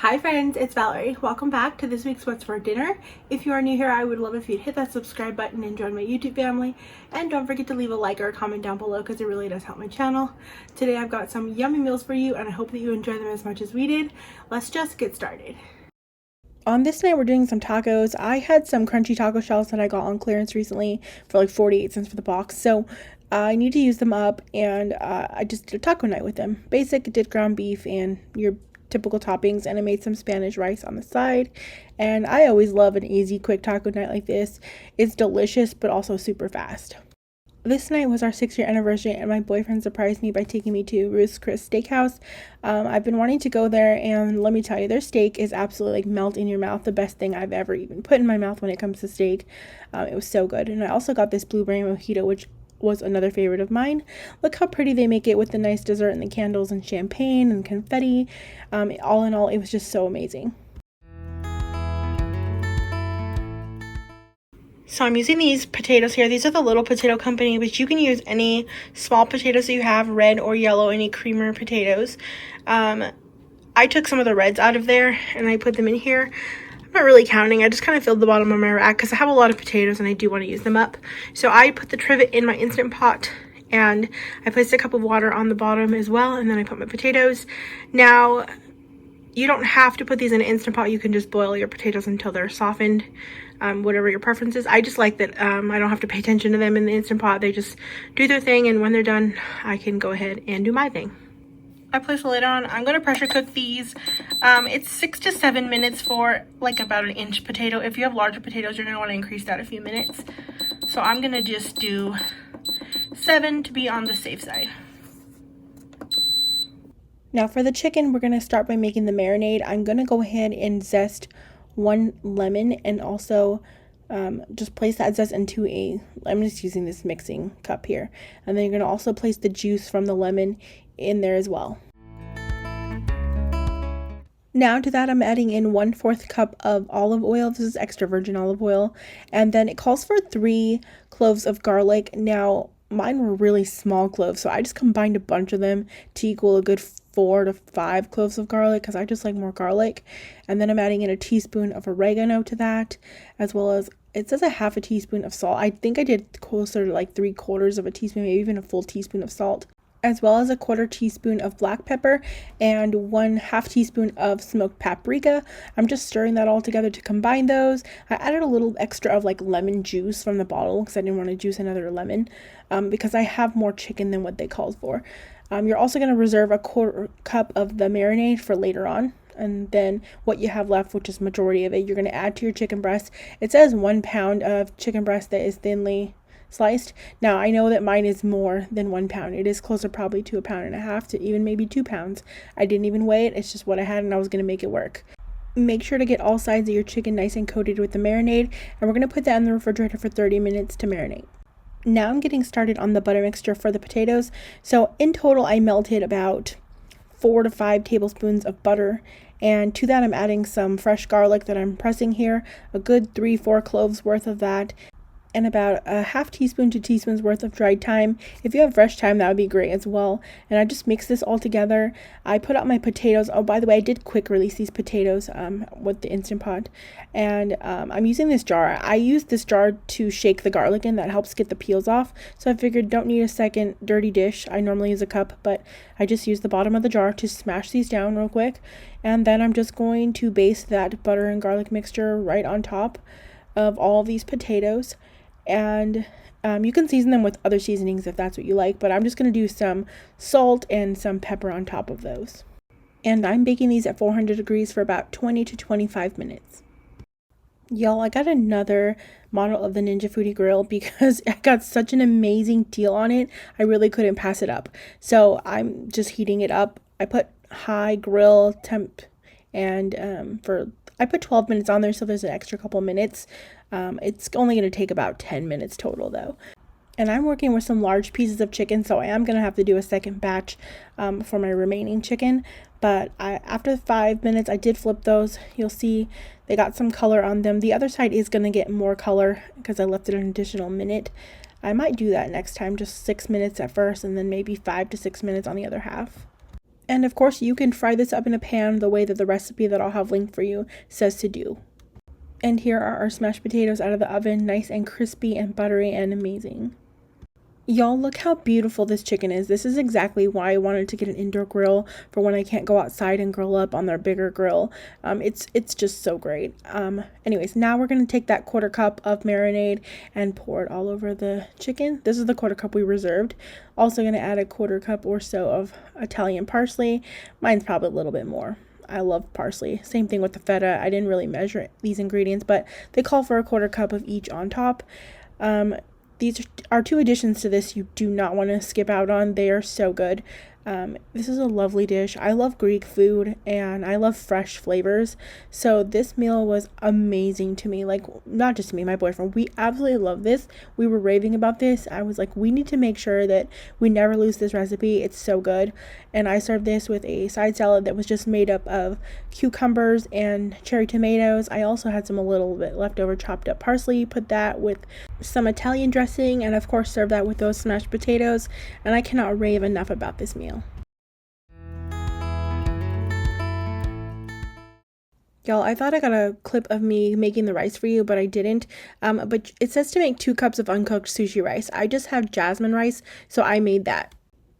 Hi friends, it's Valerie. Welcome back to this week's What's for Dinner. If you are new here, I would love if you'd hit that subscribe button and join my YouTube family. And don't forget to leave a like or a comment down below because it really does help my channel. Today I've got some yummy meals for you and I hope that you enjoy them as much as we did. Let's just get started. On this night, we're doing some tacos. I had some crunchy taco shells that I got on clearance recently for like 48 cents for the box. So I need to use them up and I just did a taco night with them. Basic, did ground beef and your typical toppings, and I made some Spanish rice on the side. And I always love an easy quick taco night like this. It's delicious but also super fast. This night was our 6-year anniversary and my boyfriend surprised me by taking me to Ruth's Chris Steakhouse. I've been wanting to go there, and let me tell you, their steak is absolutely like melt in your mouth. The best thing I've ever even put in my mouth when it comes to steak. It was so good. And I also got this blueberry mojito, which was another favorite of mine. Look how pretty they make it with the nice dessert and the candles and champagne and confetti. All in all, it was just so amazing. So I'm using these potatoes here. These are the Little Potato Company, but you can use any small potatoes that you have, red or yellow, any creamer potatoes. I took some of the reds out of there and I put them in here. I'm not really counting. I just kind of filled the bottom of my rack because I have a lot of potatoes and I do want to use them up. So I put the trivet in my Instant Pot and I placed a cup of water on the bottom as well, and then I put my potatoes. Now, you don't have to put these in an Instant Pot. You can just boil your potatoes until they're softened, whatever your preference is. I just like that I don't have to pay attention to them in the Instant Pot. They just do their thing, and when they're done, I can go ahead and do my thing. I placed the lid on. I'm going to pressure cook these. It's 6 to 7 minutes for like about an inch potato. If you have larger potatoes, you're going to want to increase that a few minutes. So I'm going to just do 7 to be on the safe side. Now for the chicken, we're going to start by making the marinade. I'm going to go ahead and zest 1 lemon and also just place that zest into I'm just using this mixing cup here. And then you're going to also place the juice from the lemon in there as well. Now to that, I'm adding in 1/4 cup of olive oil. This is extra virgin olive oil. And then it calls for 3 cloves of garlic. Now, mine were really small cloves, so I just combined a bunch of them to equal a good 4 to 5 cloves of garlic because I just like more garlic. And then I'm adding in a teaspoon of oregano to that, as well as, it says a half a teaspoon of salt. I think I did closer to like 3/4 of a teaspoon, maybe even a full teaspoon of salt, as well as a 1/4 teaspoon of black pepper and 1/2 teaspoon of smoked paprika. I'm just stirring that all together to combine those. I added a little extra of like lemon juice from the bottle because I didn't want to juice another lemon because I have more chicken than what they called for. You're also going to reserve a 1/4 cup of the marinade for later on. And then what you have left, which is majority of it, you're going to add to your chicken breast. It says 1 pound of chicken breast that is thinly sliced. Now I know that mine is more than 1 pound. It is closer probably to 1.5 pounds to even maybe 2 pounds. I didn't even weigh it. It's just what I had and I was going to make it work. Make sure to get all sides of your chicken nice and coated with the marinade, and we're going to put that in the refrigerator for 30 minutes to marinate. Now I'm getting started on the butter mixture for the potatoes. So in total I melted about 4 to 5 tablespoons of butter, and to that I'm adding some fresh garlic that I'm pressing here, a good 3-4 cloves worth of that, and about a 1/2 teaspoon to 2 teaspoons worth of dried thyme. If you have fresh thyme, that would be great as well. And I just mix this all together. I put out my potatoes. Oh, by the way, I did quick release these potatoes with the Instant Pot. And I'm using this jar. I use this jar to shake the garlic in. That helps get the peels off. So I figured don't need a second dirty dish. I normally use a cup, but I just use the bottom of the jar to smash these down real quick. And then I'm just going to base that butter and garlic mixture right on top of all of these potatoes. And you can season them with other seasonings if that's what you like, but I'm just going to do some salt and some pepper on top of those. And I'm baking these at 400 degrees for about 20 to 25 minutes. Y'all, I got another model of the Ninja Foodie Grill because I got such an amazing deal on it. I really couldn't pass it up. So I'm just heating it up. I put high grill temp and I put 12 minutes on there, so there's an extra couple minutes. It's only going to take about 10 minutes total though. And I'm working with some large pieces of chicken, so I am going to have to do a second batch for my remaining chicken. But after 5 minutes, I did flip those. You'll see they got some color on them. The other side is going to get more color because I left it an additional minute. I might do that next time, just 6 minutes at first and then maybe 5 to 6 minutes on the other half. And of course, you can fry this up in a pan the way that the recipe that I'll have linked for you says to do. And here are our smashed potatoes out of the oven, nice and crispy and buttery and amazing. Y'all, look how beautiful this chicken is. This is exactly why I wanted to get an indoor grill for when I can't go outside and grill up on their bigger grill. It's just so great. Anyways, now we're going to take that 1/4 cup of marinade and pour it all over the chicken. This is the 1/4 cup we reserved. Also going to add a 1/4 cup or so of Italian parsley. Mine's probably a little bit more. I love parsley. Same thing with the feta. I didn't really measure these ingredients, but they call for a 1/4 cup of each on top. These are 2 additions to this you do not want to skip out on. They are so good. This is a lovely dish. I love Greek food and I love fresh flavors. So this meal was amazing to me. Like, not just me, my boyfriend. We absolutely love this. We were raving about this. I was like, we need to make sure that we never lose this recipe. It's so good. And I served this with a side salad that was just made up of cucumbers and cherry tomatoes. I also had a little bit leftover chopped up parsley. Put that with some Italian dressing and of course serve that with those smashed potatoes. And I cannot rave enough about this meal. Y'all, I thought I got a clip of me making the rice for you, but I didn't. But it says to make 2 cups of uncooked sushi rice. I just have jasmine rice, so I made that.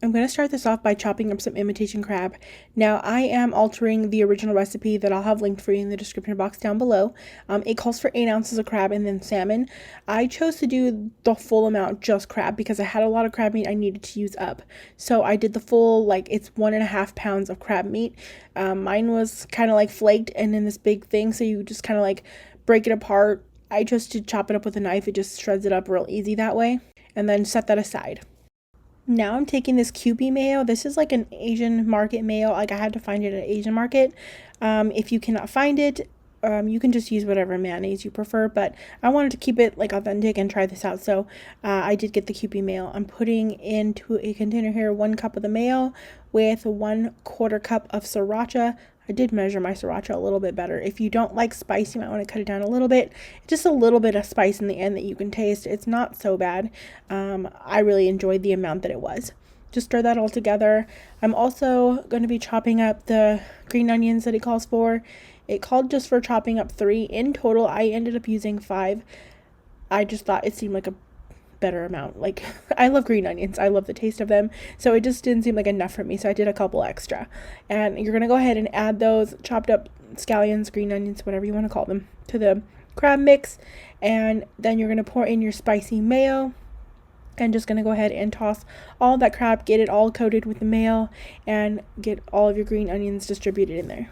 I'm going to start this off by chopping up some imitation crab. Now, I am altering the original recipe that I'll have linked for you in the description box down below. It calls for 8 ounces of crab and then salmon. I chose to do the full amount, just crab, because I had a lot of crab meat I needed to use up. So I did the full, it's 1.5 pounds of crab meat. Mine was kind of flaked and in this big thing, so you just kind of break it apart. I chose to chop it up with a knife. It just shreds it up real easy that way. And then set that aside. Now I'm taking this Kewpie mayo. This is an Asian market mayo. I had to find it at an Asian market. If you cannot find it, you can just use whatever mayonnaise you prefer. But I wanted to keep it authentic and try this out. So I did get the Kewpie mayo. I'm putting into a container here 1 cup of the mayo with 1/4 cup of sriracha. I did measure my sriracha a little bit better. If you don't like spice, you might want to cut it down a little bit. Just a little bit of spice in the end that you can taste. It's not so bad. I really enjoyed the amount that it was. Just stir that all together. I'm also going to be chopping up the green onions that it calls for. It called just for chopping up 3. In total, I ended up using 5. I just thought it seemed like a better amount. I love green onions. I love the taste of them. So it just didn't seem like enough for me. So I did a couple extra. And you're going to go ahead and add those chopped up scallions, green onions, whatever you want to call them, to the crab mix. And then you're going to pour in your spicy mayo. And just going to go ahead and toss all that crab, get it all coated with the mayo, and get all of your green onions distributed in there.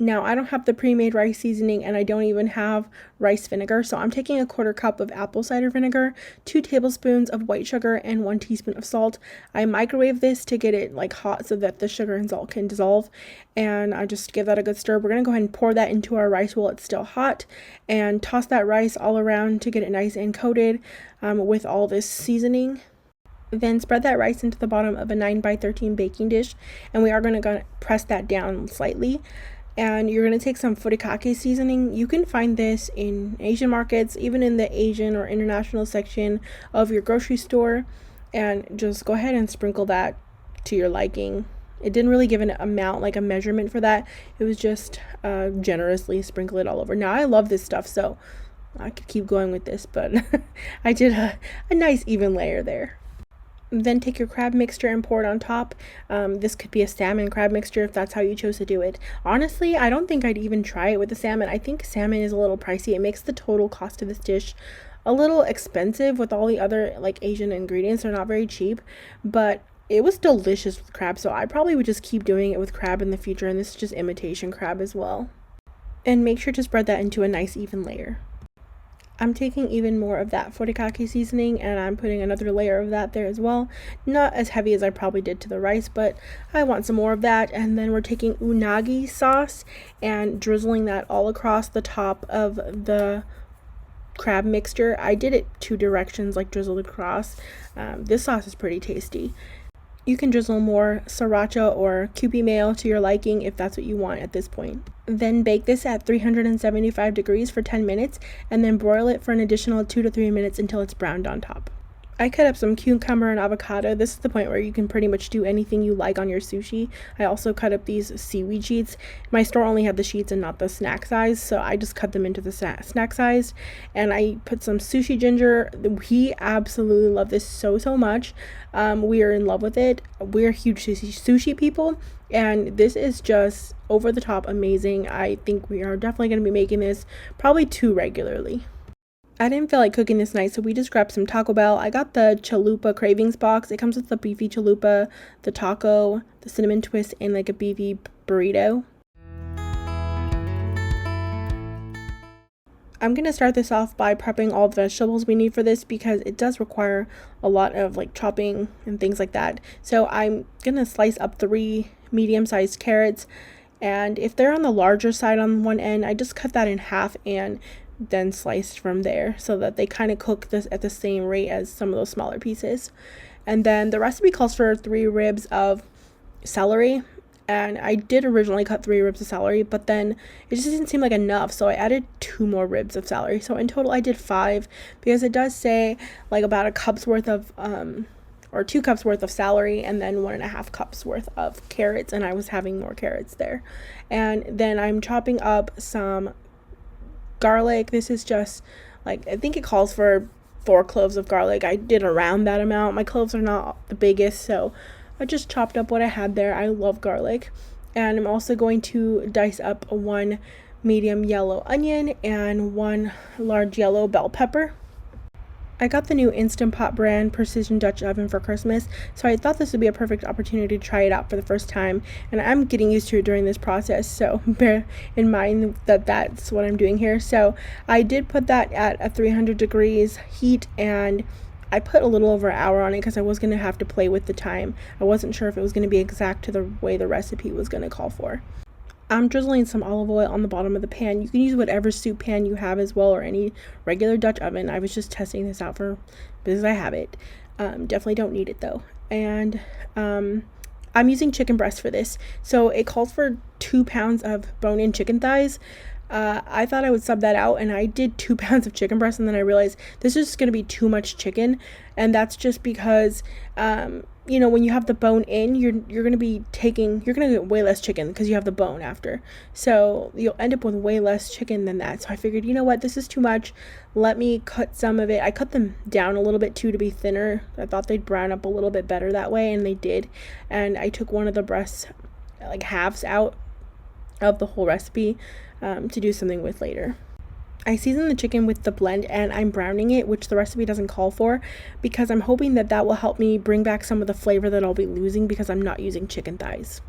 Now, I don't have the pre-made rice seasoning and I don't even have rice vinegar, so I'm taking a 1/4 cup of apple cider vinegar, 2 tablespoons of white sugar, and 1 teaspoon of salt. I microwave this to get it hot so that the sugar and salt can dissolve, and I just give that a good stir. We're going to go ahead and pour that into our rice while it's still hot and toss that rice all around to get it nice and coated with all this seasoning. Then spread that rice into the bottom of a 9x13 baking dish, and we are going to press that down slightly. And you're going to take some furikake seasoning. You can find this in Asian markets, even in the Asian or international section of your grocery store. And just go ahead and sprinkle that to your liking. It didn't really give an amount, a measurement for that. It was just generously sprinkle it all over. Now, I love this stuff, so I could keep going with this, but I did a nice even layer there. Then take your crab mixture and pour it on top. This could be a salmon crab mixture if that's how you chose to do it. Honestly, I don't think I'd even try it with the salmon. I think salmon is a little pricey. It makes the total cost of this dish a little expensive with all the other Asian ingredients. They're not very cheap, but it was delicious with crab, so I probably would just keep doing it with crab in the future, and this is just imitation crab as well. And make sure to spread that into a nice even layer. I'm taking even more of that furikake seasoning and I'm putting another layer of that there as well. Not as heavy as I probably did to the rice, but I want some more of that. And then we're taking unagi sauce and drizzling that all across the top of the crab mixture. I did it 2 directions, drizzled across. This sauce is pretty tasty. You can drizzle more sriracha or Kewpie mayo to your liking if that's what you want at this point. Then bake this at 375 degrees for 10 minutes and then broil it for an additional 2 to 3 minutes until it's browned on top. I cut up some cucumber and avocado. This is the point where you can pretty much do anything you like on your sushi. I also cut up these seaweed sheets. My store only had the sheets and not the snack size, so I just cut them into the snack size. And I put some sushi ginger. We absolutely love this so much. We are in love with it. We're huge sushi people, and this is just over the top amazing. I think we are definitely going to be making this probably too regularly. I didn't feel like cooking this night, so we just grabbed some Taco Bell. I got the chalupa cravings box. It comes with the beefy chalupa, the taco, the cinnamon twist, and like a beefy burrito. I'm going to start this off by prepping all the vegetables we need for this because it does require a lot of like chopping and things like that. So I'm going to slice up 3 medium-sized carrots, and if they're on the larger side on one end, I just cut that in half and then sliced from there so that they kind of cook this at the same rate as some of those smaller pieces. And then the recipe calls for 3 ribs of celery, and I did originally cut 3 ribs of celery, but then it just didn't seem like enough, so I added 2 more ribs of celery. So in total I did 5, because it does say like about a cup's worth of or 2 cups worth of celery and then 1.5 cups worth of carrots, and I was having more carrots there. And then I'm chopping up some garlic. This is just like, I think it calls for 4 cloves of garlic. I did around that amount. My cloves are not the biggest, so I just chopped up what I had there. I love garlic. And I'm also going to dice up 1 medium yellow onion and 1 large yellow bell pepper. I got the new Instant Pot brand Precision Dutch oven for Christmas, so I thought this would be a perfect opportunity to try it out for the first time, and I'm getting used to it during this process, so bear in mind that that's what I'm doing here. So I did put that at a 300 degrees heat, and I put a little over an hour on it because I was going to have to play with the time. I wasn't sure if it was going to be exact to the way the recipe was going to call for. I'm drizzling some olive oil on the bottom of the pan. You can use whatever soup pan you have as well, or any regular Dutch oven. I was just testing this out because I have it. Definitely don't need it though. And I'm using chicken breast for this. So it calls for 2 pounds of bone-in chicken thighs. I thought I would sub that out, and I did 2 pounds of chicken breast, and then I realized this is just going to be too much chicken, and that's just because when you have the bone in, you're going to get way less chicken because you have the bone after, so you'll end up with way less chicken than that. So I figured, you know what, this is too much, let me cut some of it. I cut them down a little bit too to be thinner. I thought they'd brown up a little bit better that way, and they did. And I took one of the breasts, like halves out of the whole recipe, to do something with later. I seasoned the chicken with the blend, and I'm browning it, which the recipe doesn't call for, because I'm hoping that will help me bring back some of the flavor that I'll be losing because I'm not using chicken thighs.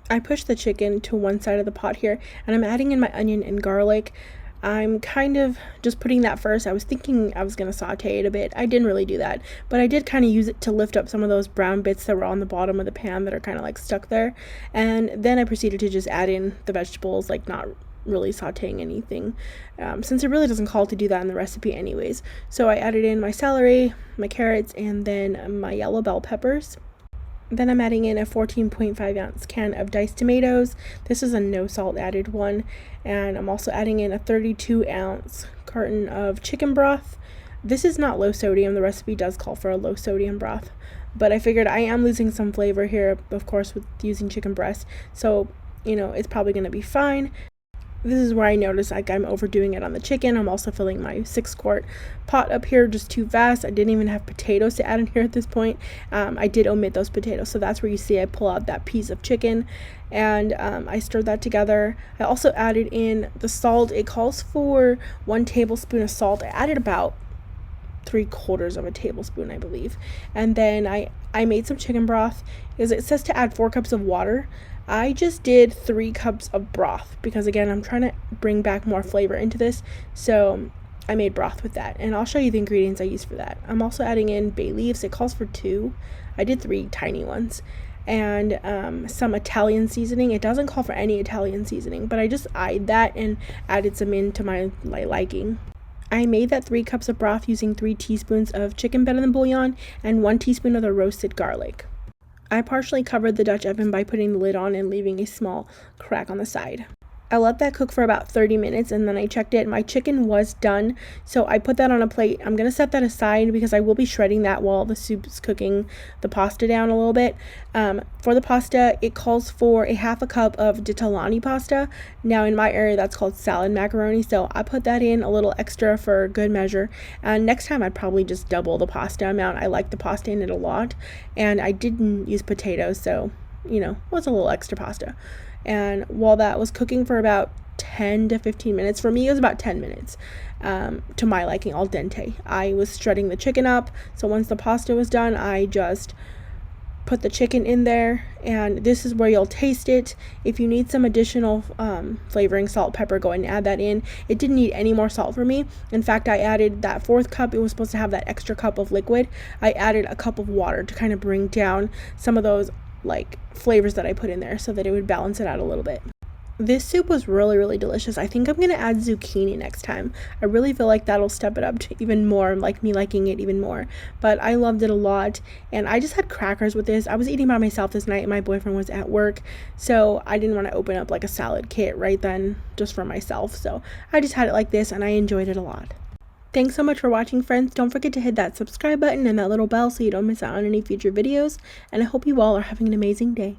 I pushed the chicken to one side of the pot here, and I'm adding in my onion and garlic. I'm kind of just putting that first. I was thinking I was going to saute it a bit. I didn't really do that, but I did kind of use it to lift up some of those brown bits that were on the bottom of the pan that are kind of like stuck there. And then I proceeded to just add in the vegetables, like not really sauteing anything, since it really doesn't call to do that in the recipe anyways. So I added in my celery, my carrots, and then my yellow bell peppers. Then I'm adding in a 14.5 ounce can of diced tomatoes. This is a no salt added one. And I'm also adding in a 32 ounce carton of chicken broth. This is not low sodium. The recipe does call for a low sodium broth, but I figured I am losing some flavor here, of course, with using chicken breast, so it's probably going to be fine. This is where I notice like I'm overdoing it on the chicken. I'm also filling my 6-quart pot up here just too fast. I didn't even have potatoes to add in here at this point. I did omit those potatoes, so that's where you see I pull out that piece of chicken, and I stirred that together. I also added in the salt. It calls for 1 tablespoon of salt. I added about 3/4 of a tablespoon, I believe. And then I made some chicken broth, because it says to add 4 cups of water. I just did 3 cups of broth because, again, I'm trying to bring back more flavor into this, so I made broth with that, and I'll show you the ingredients I used for that. I'm also adding in bay leaves. It calls for 2. I did 3 tiny ones, and some Italian seasoning. It doesn't call for any Italian seasoning, but I just eyed that and added some into my liking. I made that 3 cups of broth using 3 teaspoons of chicken better than bouillon and 1 teaspoon of the roasted garlic. I partially covered the Dutch oven by putting the lid on and leaving a small crack on the side. I let that cook for about 30 minutes and then I checked it. My chicken was done, so I put that on a plate. I'm going to set that aside because I will be shredding that while the soup's cooking the pasta down a little bit. For the pasta, it calls for a half a cup of ditalani pasta. Now in my area, that's called salad macaroni, so I put that in a little extra for good measure. And next time, I'd probably just double the pasta amount. I like the pasta in it a lot, and I didn't use potatoes, so was a little extra pasta. And while that was cooking for about 10 to 15 minutes, for me it was about 10 minutes, to my liking, al dente. I was shredding the chicken up, so once the pasta was done, I just put the chicken in there, and this is where you'll taste it. If you need some additional flavoring, salt, pepper, go ahead and add that in. It didn't need any more salt for me. In fact, I added that 4th cup. It was supposed to have that extra cup of liquid. I added a cup of water to kind of bring down some of those flavors that I put in there so that it would balance it out a little bit. This soup was really, really delicious. I think I'm going to add zucchini next time. I really feel like that'll step it up to even more, like me liking it even more. But I loved it a lot, and I just had crackers with this. I was eating by myself this night, and my boyfriend was at work, so I didn't want to open up a salad kit right then just for myself. So I just had it like this, and I enjoyed it a lot. Thanks so much for watching, friends. Don't forget to hit that subscribe button and that little bell so you don't miss out on any future videos. And I hope you all are having an amazing day.